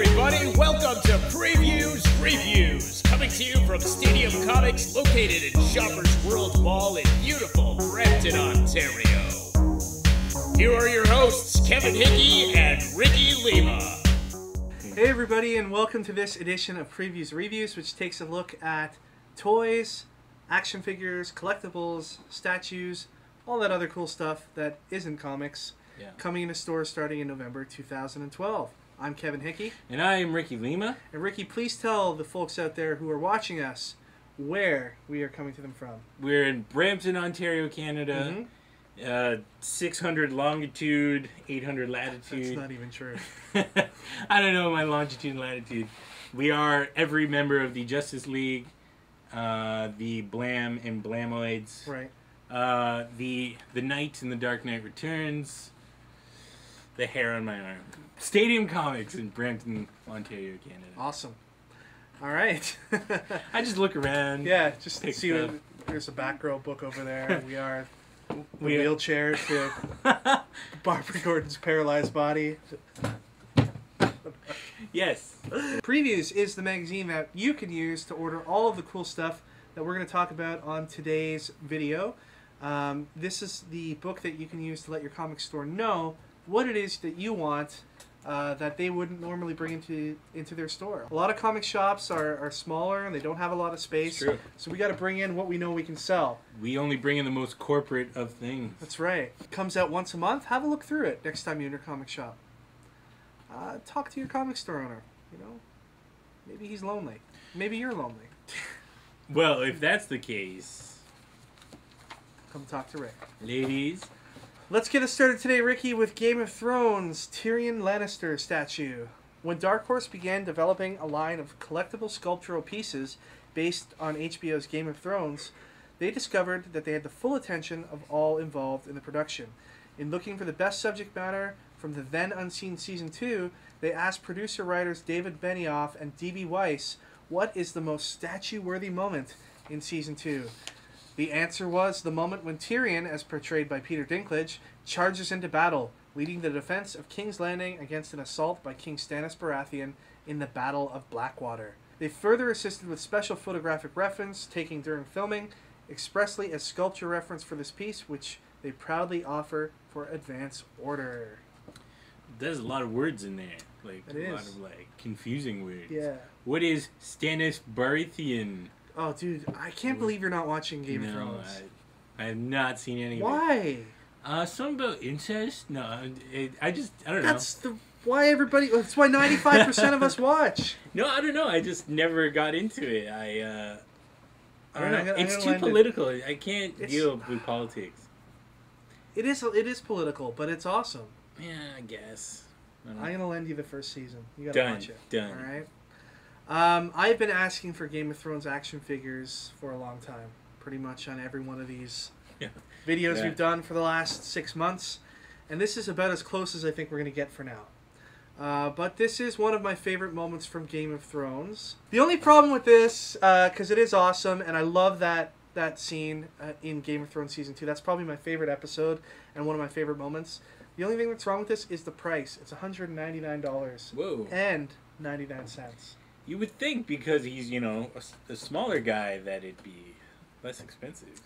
everybody, welcome to Previews Reviews, coming to you from Stadium Comics, located in Shoppers World Mall in beautiful Brampton, Ontario. Here are your hosts, Kevin Hickey and Ricky Lima. Hey everybody, and welcome to this edition of Previews Reviews, which takes a look at toys, action figures, collectibles, statues, all that other cool stuff that isn't comics, coming into stores starting in November 2012. I'm Kevin Hickey. And I am Ricky Lima. And Ricky, please tell the folks out there who are watching us where we are coming to them from. We're in Brampton, Ontario, Canada. 600 longitude, 800 latitude. That's not even true. I don't know my longitude and latitude. We are every member of the Justice League, the Blam and Blamoids. Right. The Knight in the Dark Knight Returns. The hair on my arm. Stadium Comics in Brampton, Ontario, Canada. Awesome. All right. I just look around. Yeah, just pick see stuff. There's a back row book over there. We are the wheelchair to Barbara Gordon's paralyzed body. Yes. Previews is the magazine that you can use to order all of the cool stuff that we're going to talk about on today's video. This is the book that you can use to let your comic store know what it is that you want that they wouldn't normally bring into their store. A lot of comic shops are smaller and they don't have a lot of space. True. So we got to bring in what we know we can sell. We only bring in the most corporate of things. That's right. It comes out once a month. Have a look through it next time you're in your comic shop. Talk to your comic store owner. You know, maybe he's lonely. Maybe you're lonely. Well, if that's the case, come talk to Rick. Ladies. Let's get us started today, Ricky, with Game of Thrones Tyrion Lannister statue. When Dark Horse began developing a line of collectible sculptural pieces based on HBO's Game of Thrones, they discovered that they had the full attention of all involved in the production. In looking for the best subject matter from the then unseen Season 2, they asked producer-writers David Benioff and D.B. Weiss, what is the most statue-worthy moment in Season 2? The answer was the moment when Tyrion, as portrayed by Peter Dinklage, charges into battle, leading the defense of King's Landing against an assault by King Stannis Baratheon in the Battle of Blackwater. They further assisted with special photographic reference taken during filming, expressly as sculpture reference for this piece, which they proudly offer for advance order. There's a lot of words in there. Like it lot is. of confusing words. Yeah. What is Stannis Baratheon? Oh, dude, I can't believe you're not watching Game of Thrones. I have not seen any of it. Why? Something about incest? No, I don't know. That's why everybody. That's why 95% of us watch. No, I don't know. I just never got into it. I don't know. It's too political. I can't deal with politics. It is political, but it's awesome. Yeah, I guess. I'm gonna lend you the first season. You gotta watch it. Done. All right. I've been asking for Game of Thrones action figures for a long time. Pretty much on every one of these videos we've done for the last 6 months, and this is about as close as I think we're gonna get for now. But this is one of my favorite moments from Game of Thrones. The only problem with this, because it is awesome, and I love that scene in Game of Thrones Season 2. That's probably my favorite episode and one of my favorite moments. The only thing that's wrong with this is the price. It's $199. Whoa. And 99 cents. You would think because he's, a smaller guy that it'd be less expensive.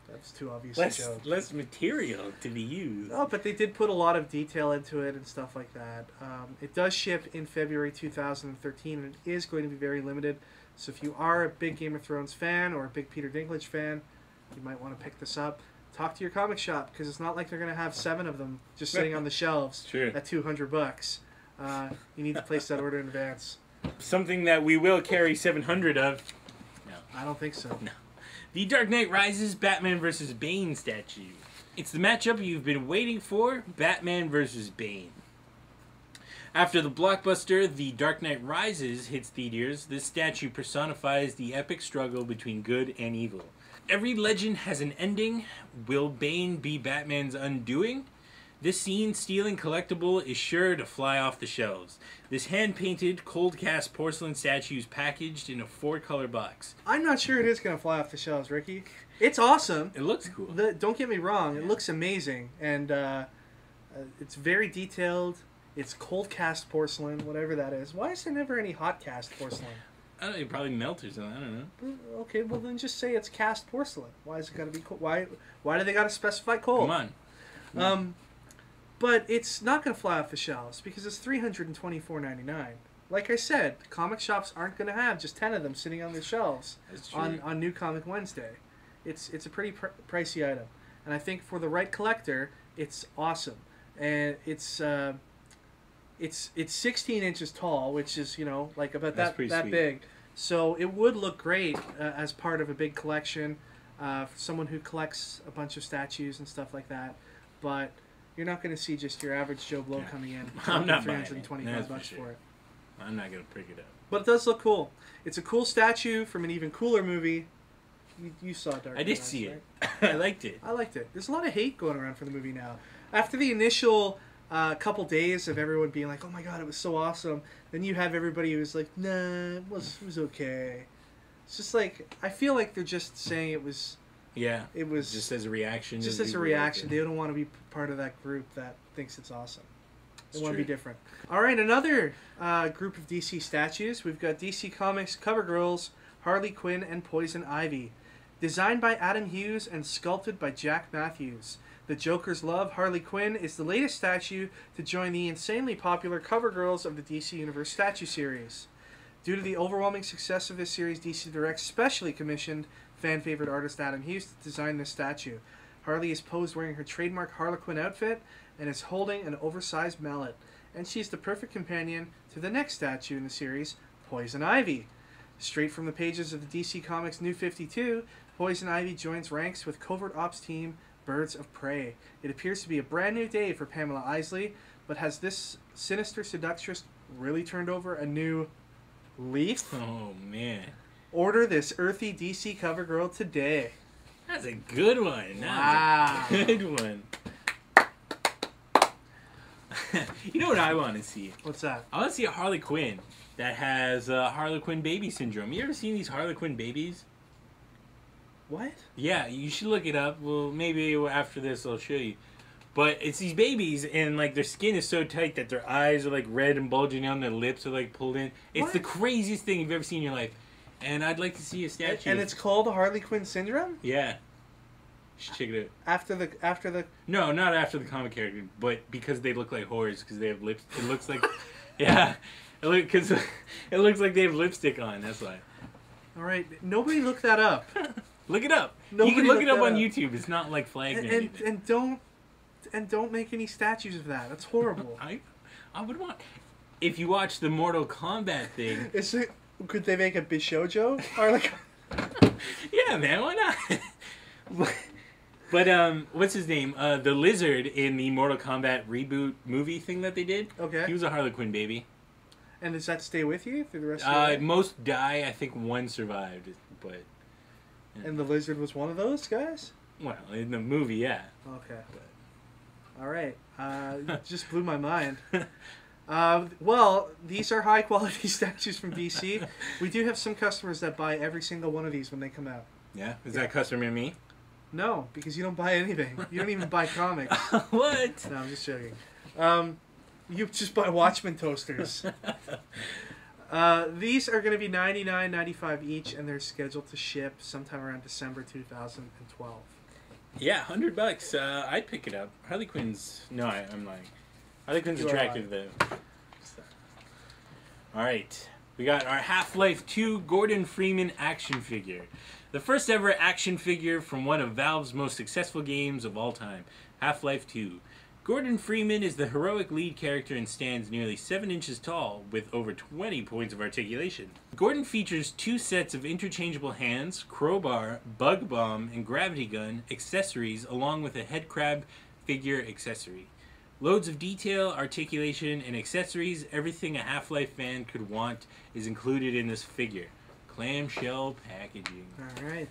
That's too obvious a joke. Less material to be used. Oh, but they did put a lot of detail into it and stuff like that. It does ship in February 2013, and it is going to be very limited. So if you are a big Game of Thrones fan or a big Peter Dinklage fan, you might want to pick this up. Talk to your comic shop, because it's not like they're going to have 7 of them just sitting on the shelves at $200. You need to place that order in advance. Something that we will carry 700 of. No. I don't think so. No. The Dark Knight Rises Batman vs. Bane statue. It's the matchup you've been waiting for, Batman vs. Bane. After the blockbuster The Dark Knight Rises hits theaters, this statue personifies the epic struggle between good and evil. Every legend has an ending. Will Bane be Batman's undoing? This scene-stealing collectible is sure to fly off the shelves. This hand-painted, cold-cast porcelain statue is packaged in a 4-color box. I'm not sure it is going to fly off the shelves, Ricky. It's awesome. It looks cool. Don't get me wrong. It looks amazing. And it's very detailed. It's cold cast porcelain, whatever that is. Why is there never any hot cast porcelain? I don't know, it probably melt or something. I don't know. Okay, well then just say it's cast porcelain. Why is it got to be cold? Why do they got to specify cold? Come on. But it's not going to fly off the shelves because it's $324.99. Like I said, comic shops aren't going to have just 10 of them sitting on their shelves on New Comic Wednesday. It's a pretty pricey item, and I think for the right collector, it's awesome. And it's 16 inches tall, which is like about that big. So it would look great as part of a big collection for someone who collects a bunch of statues and stuff like that. But you're not going to see just your average Joe Blow coming in. I'm not buying $325 for it. I'm not going to pick it up. But it does look cool. It's a cool statue from an even cooler movie. You saw Dark Knight. I did see it. I liked it. I liked it. There's a lot of hate going around for the movie now. After the initial couple days of everyone being like, "Oh my god, it was so awesome," then you have everybody who's like, "Nah, it was okay." It's just like I feel like they're just saying it was. Yeah. It was just as a reaction. Just as a reaction. They don't want to be part of that group that thinks it's awesome. They want to be different. All right, another group of DC statues. We've got DC Comics cover girls Harley Quinn and Poison Ivy. Designed by Adam Hughes and sculpted by Jack Matthews. The Joker's Love, Harley Quinn, is the latest statue to join the insanely popular cover girls of the DC Universe statue series. Due to the overwhelming success of this series, DC Direct specially commissioned fan-favorite artist Adam Hughes to design this statue. Harley is posed wearing her trademark Harlequin outfit and is holding an oversized mallet. And she's the perfect companion to the next statue in the series, Poison Ivy. Straight from the pages of the DC Comics New 52, Poison Ivy joins ranks with covert ops team Birds of Prey. It appears to be a brand new day for Pamela Isley, but has this sinister seductress really turned over a new leaf? Oh, man. Order this earthy DC cover girl today. That's a good one. Wow. That's a good one. You know what I want to see? What's that? I want to see a Harley Quinn that has Harley Quinn baby syndrome. You ever seen these Harley Quinn babies? What? Yeah, you should look it up. Well, maybe after this I'll show you. But it's these babies, and like their skin is so tight that their eyes are like red and bulging out, and their lips are like pulled in. It's the craziest thing you've ever seen in your life. And I'd like to see a statue. And it's called Harley Quinn syndrome? Yeah. You should check it out. After the No, not after the comic character, but because they look like whores because they have lips. It looks like yeah. Because it looks like they have lipstick on. That's why. All right, nobody look that up. Look it up. Nobody you can look it up that on YouTube. It's not like flagged or anything. And don't make any statues of that. That's horrible. I would want. If you watch the Mortal Kombat thing, Could they make a Bishojo? Or like, yeah, man, why not? But what's his name? The Lizard in the Mortal Kombat reboot movie thing that they did. Okay. He was a Harley Quinn baby. And does that stay with you through the rest of your life? Most die. I think one survived, but. Yeah. And the Lizard was one of those guys? Well, in the movie, yeah. Okay. All right. Just blew my mind. Well, these are high-quality statues from DC. We do have some customers that buy every single one of these when they come out. Yeah? Is that customer me? No, because you don't buy anything. You don't even buy comics. What? No, I'm just joking. You just buy Watchmen toasters. These are going to be $99.95 each, and they're scheduled to ship sometime around December 2012. Yeah, $100. I'd pick it up. Harley Quinn's... No, I'm lying. Harley Quinn's attractive, though. Alright. We got our Half-Life 2 Gordon Freeman action figure. The first ever action figure from one of Valve's most successful games of all time, Half-Life 2. Gordon Freeman is the heroic lead character and stands nearly 7 inches tall with over 20 points of articulation. Gordon features 2 sets of interchangeable hands, crowbar, bug bomb, and gravity gun accessories along with a head crab figure accessory. Loads of detail, articulation, and accessories, everything a Half-Life fan could want is included in this figure. Clamshell packaging. Alright.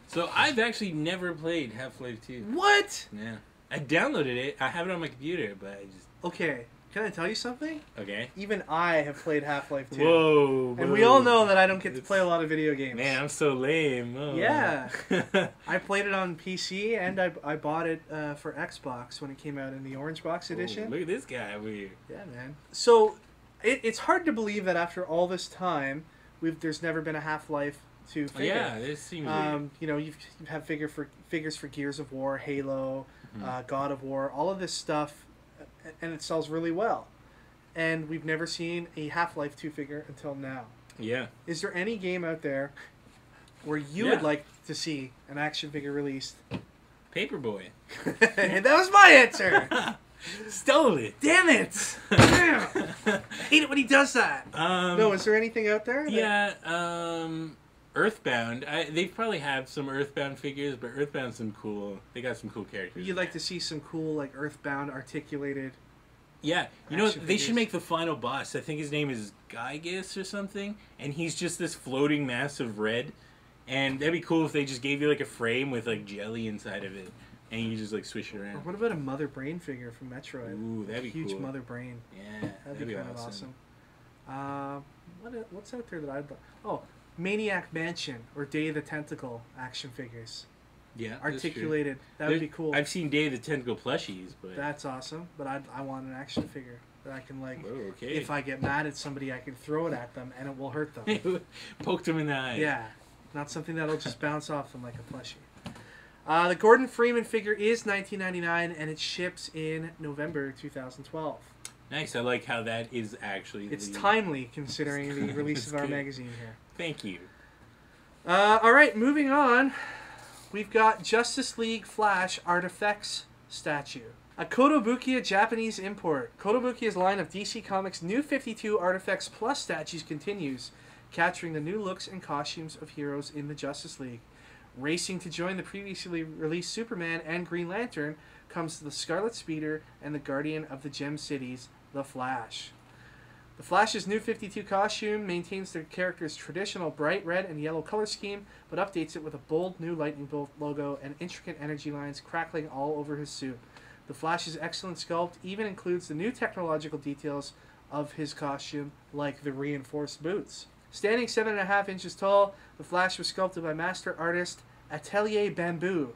So I've actually never played Half-Life 2. What? Yeah. I downloaded it. I have it on my computer, but I just... Okay. Can I tell you something? Okay. Even I have played Half-Life 2. Whoa. And we all know that I don't get to play a lot of video games. Man, I'm so lame. Oh. Yeah. I played it on PC, and I bought it for Xbox when it came out in the Orange Box edition. Look at this guy over here. Yeah, man. So, it's hard to believe that after all this time, there's never been a Half-Life 2 figure. Yeah, this seems weird. You know, you have figures for Gears of War, Halo, God of War, all of this stuff, and it sells really well. And we've never seen a Half-Life 2 figure until now. Yeah. Is there any game out there where you would like to see an action figure released? Paperboy. And that was my answer! Stole it. Damn it! Damn. I hate it when he does that. No, is there anything out there? Yeah, Earthbound. They probably have some Earthbound figures, but Earthbound's some cool. They got some cool characters. You'd like to see some cool, like, Earthbound articulated. Yeah, you know, they figures. should make the final boss. I think his name is Gygas or something, and he's just this floating mass of red. And that'd be cool if they just gave you like a frame with like jelly inside of it, and you just like swish it Or around. what about a Mother Brain figure from Metroid? Ooh, that'd be Huge cool. Mother Brain. Yeah, That'd be kind of awesome. What's out there that I'd buy? Oh, Maniac Mansion or Day of the Tentacle action figures. Yeah, Articulated. That would be cool. I've seen Day of the Tentacle plushies, but That's awesome. But I want an action figure that I can, like, whoa, okay. if I get mad at somebody, I can throw it at them and it will hurt them. Poked him in the eye. Yeah. Not something that'll just bounce off them like a plushie. The Gordon Freeman figure is $19.99 and it ships in November 2012. Nice. I like how that is actually. It's timely considering the release of our good. magazine here. Thank you. All right, moving on. We've got Justice League Flash ArtFX statue. A Kotobukiya Japanese import. Kotobukiya's line of DC Comics' new 52 ArtFX Plus statues continues, capturing the new looks and costumes of heroes in the Justice League. Racing to join the previously released Superman and Green Lantern comes the Scarlet Speeder and the Guardian of the Gem Cities, the Flash. The Flash's new 52 costume maintains the character's traditional bright red and yellow color scheme, but updates it with a bold new lightning bolt logo and intricate energy lines crackling all over his suit. The Flash's excellent sculpt even includes the new technological details of his costume, like the reinforced boots. Standing 7.5 inches tall, the Flash was sculpted by master artist Atelier Bamboo.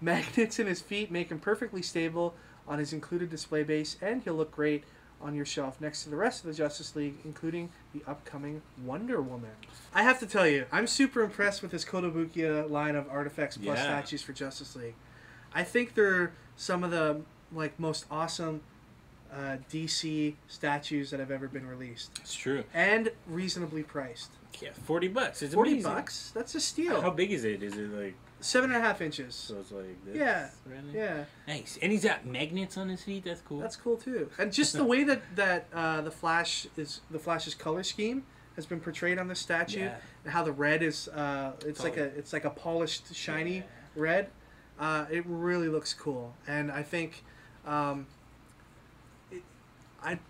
Magnets in his feet make him perfectly stable on his included display base, and he'll look great on your shelf next to the rest of the Justice League, including the upcoming Wonder Woman. I have to tell you, I'm super impressed with this Kotobukiya line of ArtFX Plus statues for Justice League. I think they're some of the most awesome DC statues that have ever been released. It's true. And reasonably priced. Yeah, $40. It's $40? amazing. That's a steal. How big is it? Is it like 7.5 inches. so? It's like this. Yeah. Really? Yeah. Nice. And he's got magnets on his feet. That's cool. That's cool too. And just the way that the Flash's color scheme has been portrayed on the statue, and how the red is it's like a polished, shiny red. It really looks cool, and I think I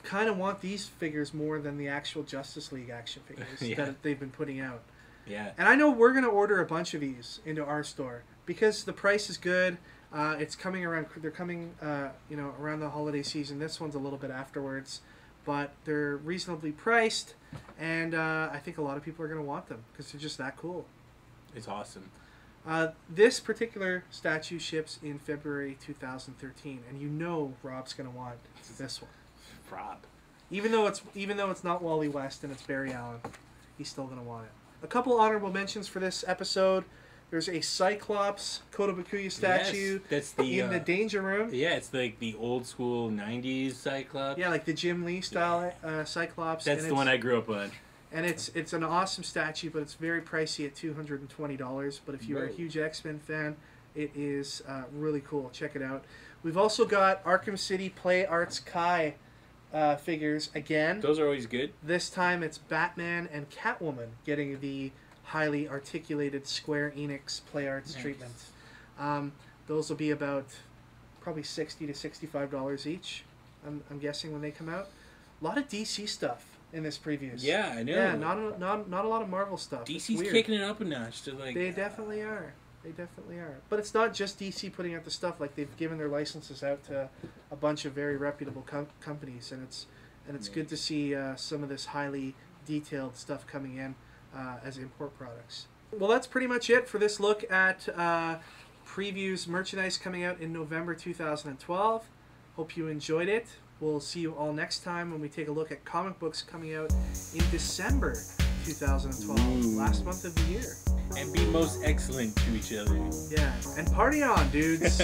kind of want these figures more than the actual Justice League action figures that they've been putting out. Yeah. And I know we're going to order a bunch of these into our store because the price is good. It's coming around. They're coming, around the holiday season. This one's a little bit afterwards, but they're reasonably priced, and I think a lot of people are going to want them because they're just that cool. It's awesome. This particular statue ships in February 2013, and you know Rob's going to want this one. Rob. Even though it's not Wally West and it's Barry Allen, he's still going to want it. A couple honorable mentions for this episode. There's a Cyclops Kotobukiya statue in the Danger Room. Yeah, it's like the old school 90s Cyclops. Yeah, like the Jim Lee style Cyclops. That's the one I grew up on. And it's an awesome statue, but it's very pricey at $220. But if you're a huge X-Men fan, it is really cool. Check it out. We've also got Arkham City Play Arts Kai figures again. Those are always good. This time it's Batman and Catwoman getting the highly articulated Square Enix Play Arts treatment. Those will be about probably $60 to $65 each. I'm guessing when they come out. A lot of DC stuff in this previews. Yeah, I know. Yeah, not a lot of Marvel stuff. DC's kicking it up a notch to like. They definitely are. They definitely are. But it's not just DC putting out the stuff. Like, they've given their licenses out to a bunch of very reputable companies, and it's good to see some of this highly detailed stuff coming in as import products. Well, that's pretty much it for this look at previews merchandise coming out in November 2012. Hope you enjoyed it. We'll see you all next time when we take a look at comic books coming out in December 2012, last month of the year. And be most excellent to each other. Yeah, and party on, dudes.